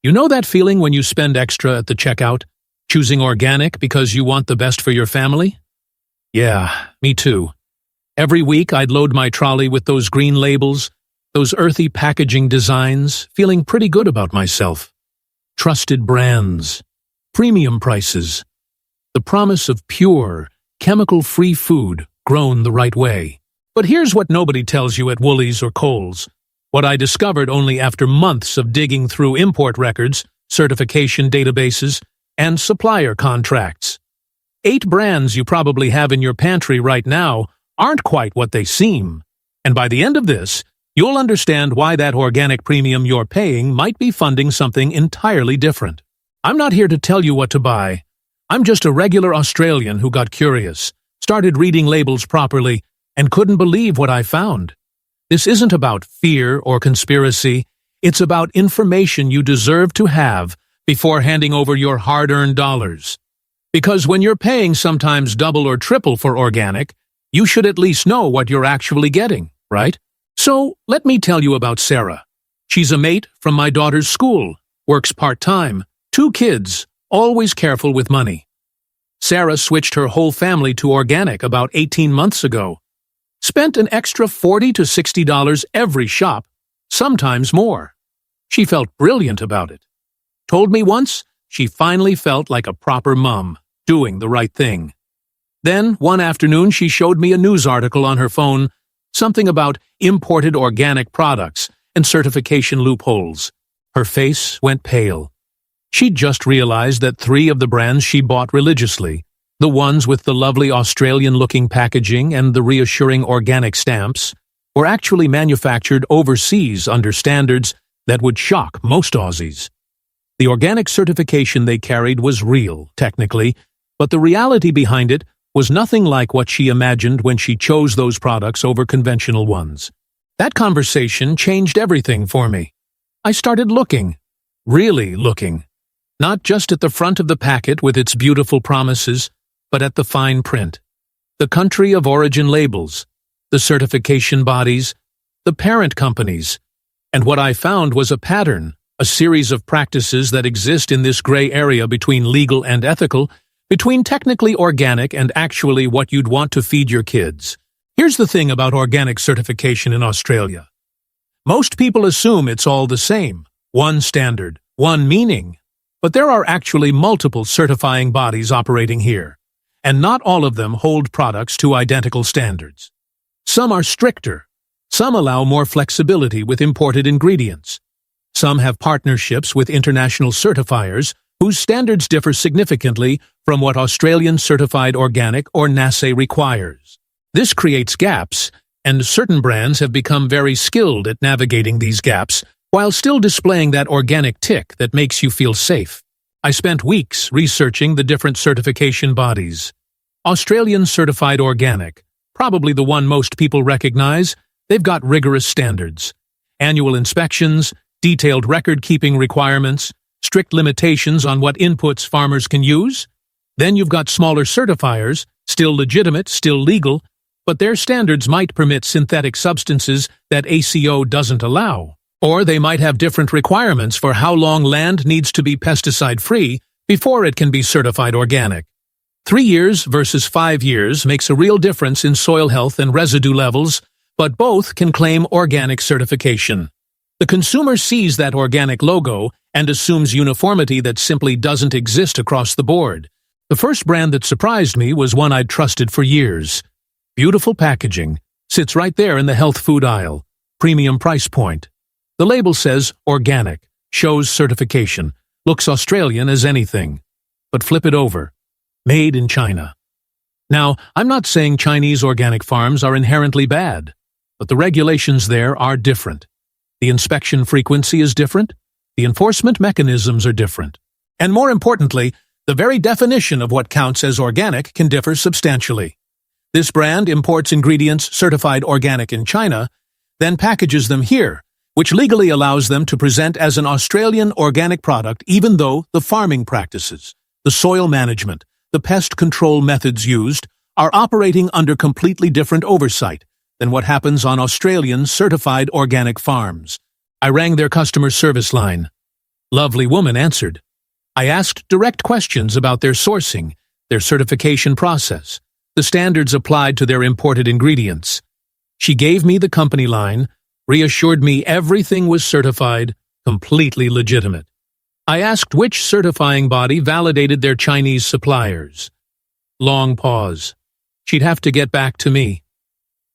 You know that feeling when you spend extra at the checkout, choosing organic because you want the best for your family? Yeah, me too. Every week I'd load my trolley with those green labels, those earthy packaging designs, feeling pretty good about myself. Trusted brands, premium prices, the promise of pure, chemical-free food grown the right way. But here's what nobody tells you at Woolies or Kohl's. What I discovered only after months of digging through import records, certification databases, and supplier contracts. 8 brands you probably have in your pantry right now aren't quite what they seem. And by the end of this, you'll understand why that organic premium you're paying might be funding something entirely different. I'm not here to tell you what to buy. I'm just a regular Australian who got curious, started reading labels properly, and couldn't believe what I found. This isn't about fear or conspiracy. It's about information you deserve to have before handing over your hard-earned dollars. Because when you're paying sometimes double or triple for organic, you should at least know what you're actually getting, right? So, let me tell you about Sarah. She's a mate from my daughter's school, works part-time, 2 kids, always careful with money. Sarah switched her whole family to organic about 18 months ago. Spent an extra $40 to $60 every shop, sometimes more. She felt brilliant about it. Told me once she finally felt like a proper mom, doing the right thing. Then, one afternoon, she showed me a news article on her phone, something about imported organic products and certification loopholes. Her face went pale. She'd just realized that 3 of the brands she bought religiously, the ones with the lovely Australian-looking packaging and the reassuring organic stamps, were actually manufactured overseas under standards that would shock most Aussies. The organic certification they carried was real, technically, but the reality behind it was nothing like what she imagined when she chose those products over conventional ones. That conversation changed everything for me. I started looking, really looking, not just at the front of the packet with its beautiful promises, but at the fine print, the country of origin labels, the certification bodies, the parent companies. And what I found was a pattern, a series of practices that exist in this gray area between legal and ethical, between technically organic and actually what you'd want to feed your kids. Here's the thing about organic certification in Australia. Most people assume it's all the same, one standard, one meaning. But there are actually multiple certifying bodies operating here, and not all of them hold products to identical standards. Some are stricter. Some allow more flexibility with imported ingredients. Some have partnerships with international certifiers whose standards differ significantly from what Australian Certified Organic or NACE requires. This creates gaps, and certain brands have become very skilled at navigating these gaps while still displaying that organic tick that makes you feel safe. I spent weeks researching the different certification bodies. Australian Certified Organic, probably the one most people recognize, they've got rigorous standards. Annual inspections, detailed record-keeping requirements, strict limitations on what inputs farmers can use. Then you've got smaller certifiers, still legitimate, still legal, but their standards might permit synthetic substances that ACO doesn't allow. Or they might have different requirements for how long land needs to be pesticide-free before it can be certified organic. 3 years versus 5 years makes a real difference in soil health and residue levels, but both can claim organic certification. The consumer sees that organic logo and assumes uniformity that simply doesn't exist across the board. The first brand that surprised me was one I'd trusted for years. Beautiful packaging, sits right there in the health food aisle, premium price point. The label says organic, shows certification, looks Australian as anything. But flip it over. Made in China. Now, I'm not saying Chinese organic farms are inherently bad, but the regulations there are different. The inspection frequency is different. The enforcement mechanisms are different. And more importantly, the very definition of what counts as organic can differ substantially. This brand imports ingredients certified organic in China, then packages them here, which legally allows them to present as an Australian organic product even though the farming practices, the soil management, the pest control methods used are operating under completely different oversight than what happens on Australian certified organic farms. I rang their customer service line. Lovely woman answered. I asked direct questions about their sourcing, their certification process, the standards applied to their imported ingredients. She gave me the company line, reassured me everything was certified, completely legitimate. I asked which certifying body validated their Chinese suppliers. Long pause. She'd have to get back to me.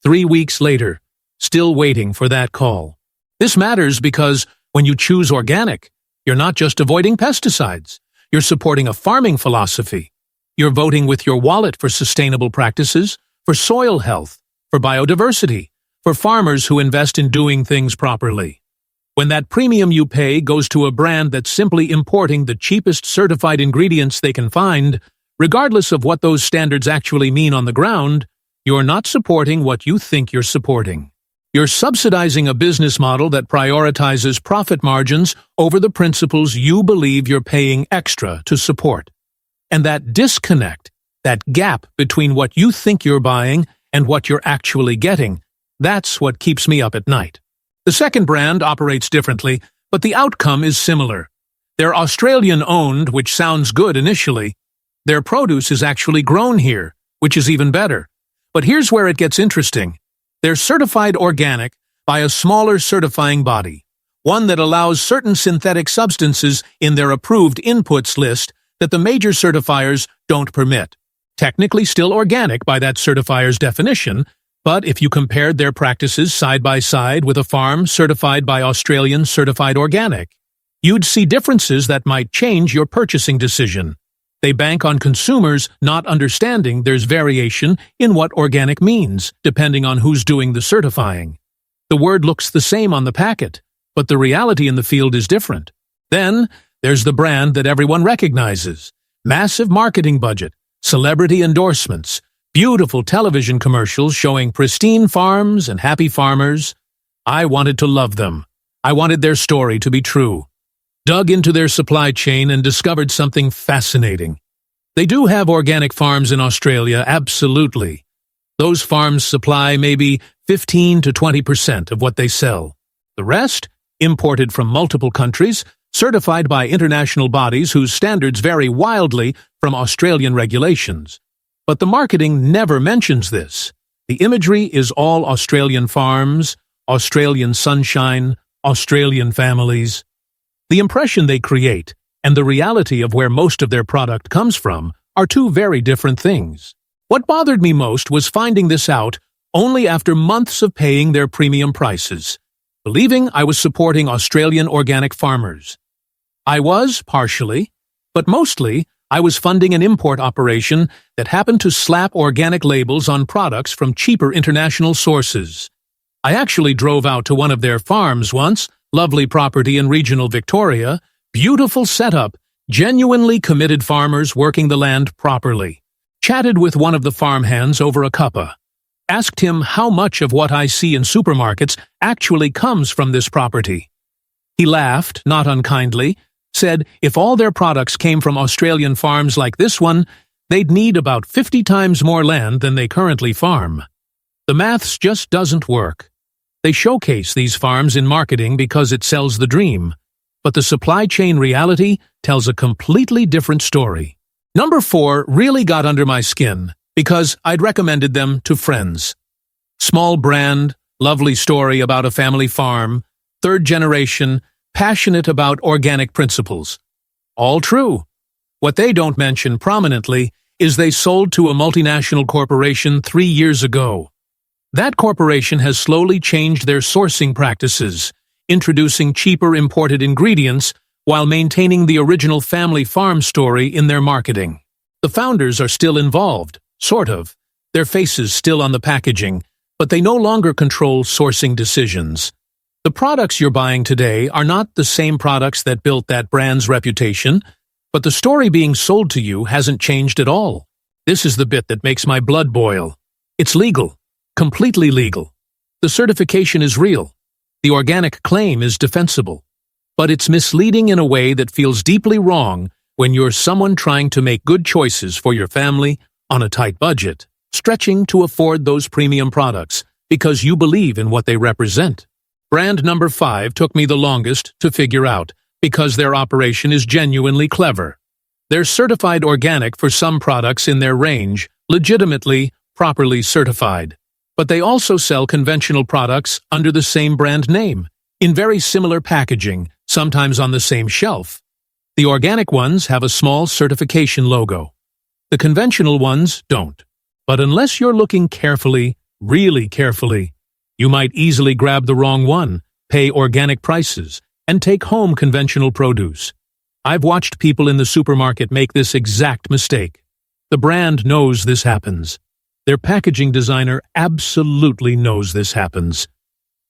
3 weeks later, still waiting for that call. This matters because when you choose organic, you're not just avoiding pesticides. You're supporting a farming philosophy. You're voting with your wallet for sustainable practices, for soil health, for biodiversity, for farmers who invest in doing things properly. When that premium you pay goes to a brand that's simply importing the cheapest certified ingredients they can find, regardless of what those standards actually mean on the ground, you're not supporting what you think you're supporting. You're subsidizing a business model that prioritizes profit margins over the principles you believe you're paying extra to support. And that disconnect, that gap between what you think you're buying and what you're actually getting, that's what keeps me up at night. The second brand operates differently, but the outcome is similar. They're Australian-owned, which sounds good initially. Their produce is actually grown here, which is even better. But here's where it gets interesting. They're certified organic by a smaller certifying body, one that allows certain synthetic substances in their approved inputs list that the major certifiers don't permit. Technically still organic by that certifier's definition, but if you compared their practices side by side with a farm certified by Australian Certified Organic, you'd see differences that might change your purchasing decision. They bank on consumers not understanding there's variation in what organic means, depending on who's doing the certifying. The word looks the same on the packet, but the reality in the field is different. Then, there's the brand that everyone recognizes. Massive marketing budget, celebrity endorsements, beautiful television commercials showing pristine farms and happy farmers. I wanted to love them. I wanted their story to be true. Dug into their supply chain and discovered something fascinating. They do have organic farms in Australia, absolutely. Those farms supply maybe 15 to 20% of what they sell. The rest, imported from multiple countries, certified by international bodies whose standards vary wildly from Australian regulations. But the marketing never mentions this. The imagery is all Australian farms, Australian sunshine, Australian families. The impression they create and the reality of where most of their product comes from are two very different things. What bothered me most was finding this out only after months of paying their premium prices, believing I was supporting Australian organic farmers. I was, partially, but mostly, I was funding an import operation that happened to slap organic labels on products from cheaper international sources. I actually drove out to one of their farms once, lovely property in regional Victoria, beautiful setup, genuinely committed farmers working the land properly. Chatted with one of the farmhands over a cuppa. Asked him how much of what I see in supermarkets actually comes from this property. He laughed, not unkindly, said if all their products came from Australian farms like this one, they'd need about 50 times more land than they currently farm. The maths just doesn't work. They showcase these farms in marketing because it sells the dream, but the supply chain reality tells a completely different story. Number 4 really got under my skin because I'd recommended them to friends. Small brand, lovely story about a family farm, third generation, passionate about organic principles. All true. What they don't mention prominently is they sold to a multinational corporation 3 years ago. That corporation has slowly changed their sourcing practices, introducing cheaper imported ingredients while maintaining the original family farm story in their marketing. The founders are still involved, sort of. Their faces still on the packaging, but they no longer control sourcing decisions. The products you're buying today are not the same products that built that brand's reputation, but the story being sold to you hasn't changed at all. This is the bit that makes my blood boil. It's legal. Completely legal. The certification is real. The organic claim is defensible. But it's misleading in a way that feels deeply wrong when you're someone trying to make good choices for your family on a tight budget, stretching to afford those premium products because you believe in what they represent. Brand number 5 took me the longest to figure out, because their operation is genuinely clever. They're certified organic for some products in their range, legitimately, properly certified. But they also sell conventional products under the same brand name, in very similar packaging, sometimes on the same shelf. The organic ones have a small certification logo. The conventional ones don't. But unless you're looking carefully, really carefully, you might easily grab the wrong one, pay organic prices, and take home conventional produce. I've watched people in the supermarket make this exact mistake. The brand knows this happens. Their packaging designer absolutely knows this happens.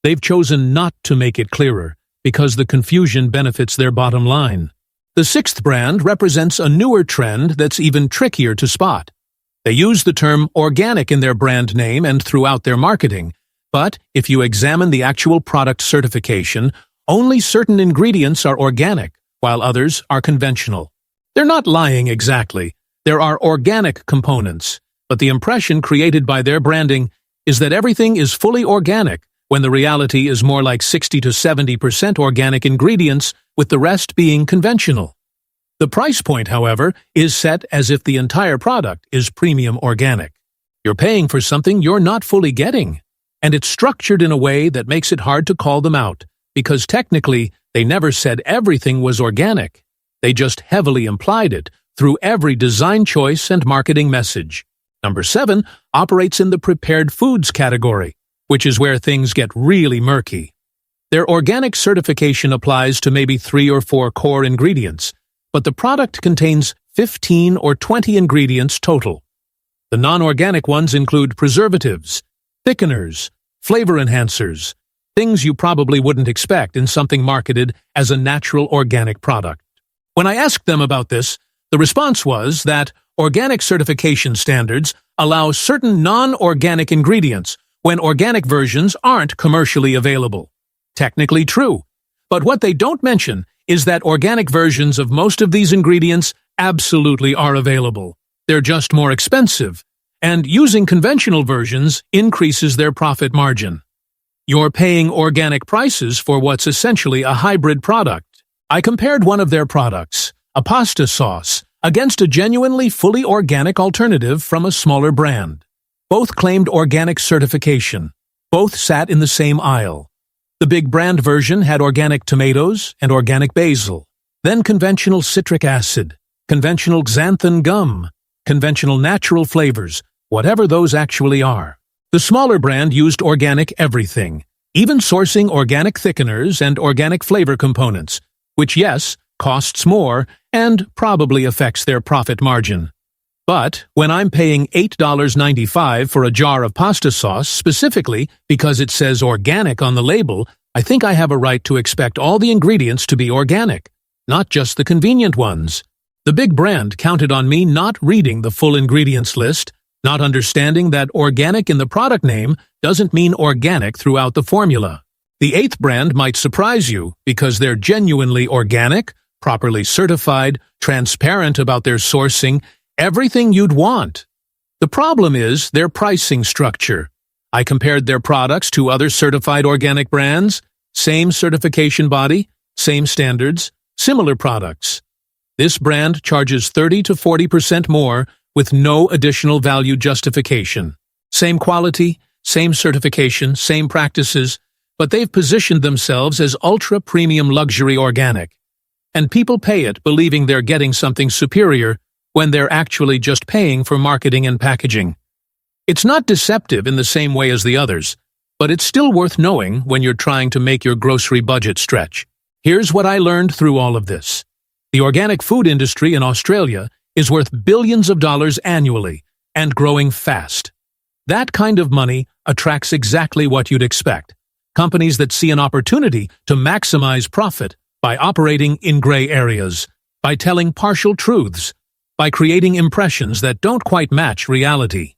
They've chosen not to make it clearer because the confusion benefits their bottom line. The sixth brand represents a newer trend that's even trickier to spot. They use the term organic in their brand name and throughout their marketing, but if you examine the actual product certification, only certain ingredients are organic, while others are conventional. They're not lying exactly. There are organic components, but the impression created by their branding is that everything is fully organic, when the reality is more like 60 to 70% organic ingredients, with the rest being conventional. The price point, however, is set as if the entire product is premium organic. You're paying for something you're not fully getting, and it's structured in a way that makes it hard to call them out, because technically, they never said everything was organic. They just heavily implied it through every design choice and marketing message. Number 7 operates in the prepared foods category, which is where things get really murky. Their organic certification applies to maybe 3 or 4 core ingredients, but the product contains 15 or 20 ingredients total. The non-organic ones include preservatives, thickeners, flavor enhancers, things you probably wouldn't expect in something marketed as a natural organic product. When I asked them about this, the response was that organic certification standards allow certain non-organic ingredients when organic versions aren't commercially available. Technically true, but what they don't mention is that organic versions of most of these ingredients absolutely are available. They're just more expensive, and using conventional versions increases their profit margin. You're paying organic prices for what's essentially a hybrid product. I compared one of their products, a pasta sauce, against a genuinely fully organic alternative from a smaller brand. Both claimed organic certification. Both sat in the same aisle. The big brand version had organic tomatoes and organic basil, then conventional citric acid, conventional xanthan gum, conventional natural flavors, whatever those actually are. The smaller brand used organic everything, even sourcing organic thickeners and organic flavor components, which, yes, costs more and probably affects their profit margin. But when I'm paying $8.95 for a jar of pasta sauce specifically because it says organic on the label, I think I have a right to expect all the ingredients to be organic, not just the convenient ones. The big brand counted on me not reading the full ingredients list, not understanding that organic in the product name doesn't mean organic throughout the formula. The 8th brand might surprise you because they're genuinely organic, properly certified, transparent about their sourcing, everything you'd want. The problem is their pricing structure. I compared their products to other certified organic brands, same certification body, same standards, similar products. This brand charges 30 to 40% more with no additional value justification. Same quality, same certification, same practices, but they've positioned themselves as ultra-premium luxury organic. And people pay it believing they're getting something superior when they're actually just paying for marketing and packaging. It's not deceptive in the same way as the others, but it's still worth knowing when you're trying to make your grocery budget stretch. Here's what I learned through all of this. The organic food industry in Australia is worth billions of dollars annually and growing fast. That kind of money attracts exactly what you'd expect. Companies that see an opportunity to maximize profit by operating in gray areas, by telling partial truths, by creating impressions that don't quite match reality.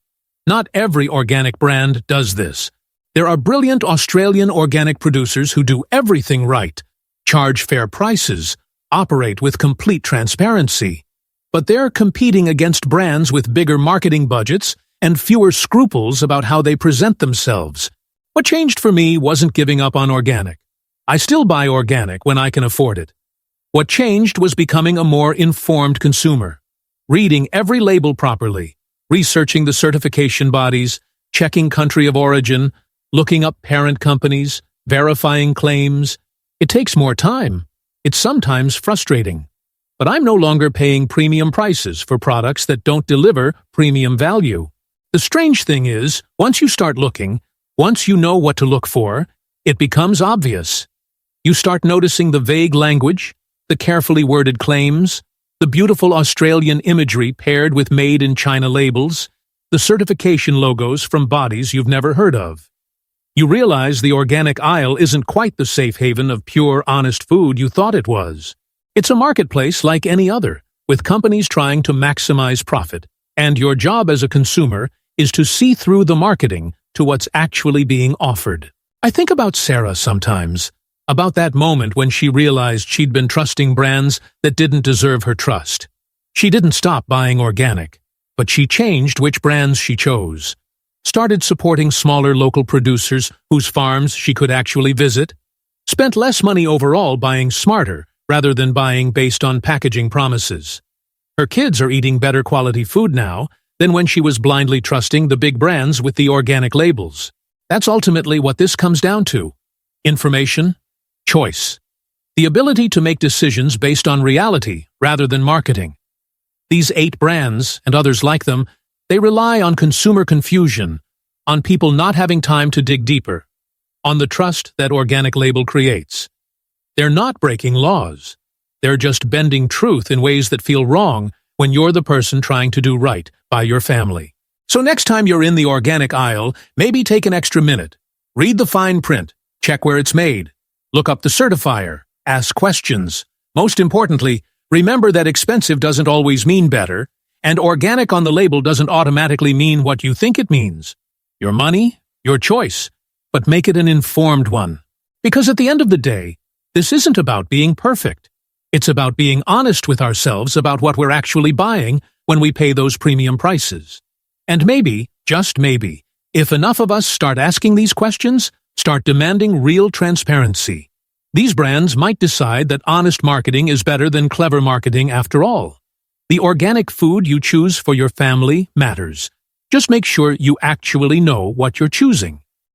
Not every organic brand does this. There are brilliant Australian organic producers who do everything right, charge fair prices, operate with complete transparency. But they're competing against brands with bigger marketing budgets and fewer scruples about how they present themselves. What changed for me wasn't giving up on organic. I still buy organic when I can afford it. What changed was becoming a more informed consumer, reading every label properly, researching the certification bodies, checking country of origin, looking up parent companies, verifying claims. It takes more time. It's sometimes frustrating. But I'm no longer paying premium prices for products that don't deliver premium value. The strange thing is, once you start looking, once you know what to look for, it becomes obvious. You start noticing the vague language, the carefully worded claims, the beautiful Australian imagery paired with made-in-China labels, the certification logos from bodies you've never heard of. You realize the organic aisle isn't quite the safe haven of pure, honest food you thought it was. It's a marketplace like any other, with companies trying to maximize profit, and your job as a consumer is to see through the marketing to what's actually being offered. I think about Sarah sometimes, about that moment when she realized she'd been trusting brands that didn't deserve her trust. She didn't stop buying organic, but she changed which brands she chose, started supporting smaller local producers whose farms she could actually visit, spent less money overall buying smarter rather than buying based on packaging promises. Her kids are eating better quality food now than when she was blindly trusting the big brands with the organic labels. That's ultimately what this comes down to. Information, choice. The ability to make decisions based on reality rather than marketing. These 8 brands, and others like them, they rely on consumer confusion, on people not having time to dig deeper, on the trust that organic label creates. They're not breaking laws. They're just bending truth in ways that feel wrong when you're the person trying to do right by your family. So next time you're in the organic aisle, maybe take an extra minute. Read the fine print, check where it's made, look up the certifier, ask questions. Most importantly, remember that expensive doesn't always mean better, and organic on the label doesn't automatically mean what you think it means. Your money, your choice, but make it an informed one. Because at the end of the day, this isn't about being perfect. It's about being honest with ourselves about what we're actually buying when we pay those premium prices. And maybe, just maybe, if enough of us start asking these questions, start demanding real transparency, these brands might decide that honest marketing is better than clever marketing after all. The organic food you choose for your family matters. Just make sure you actually know what you're choosing.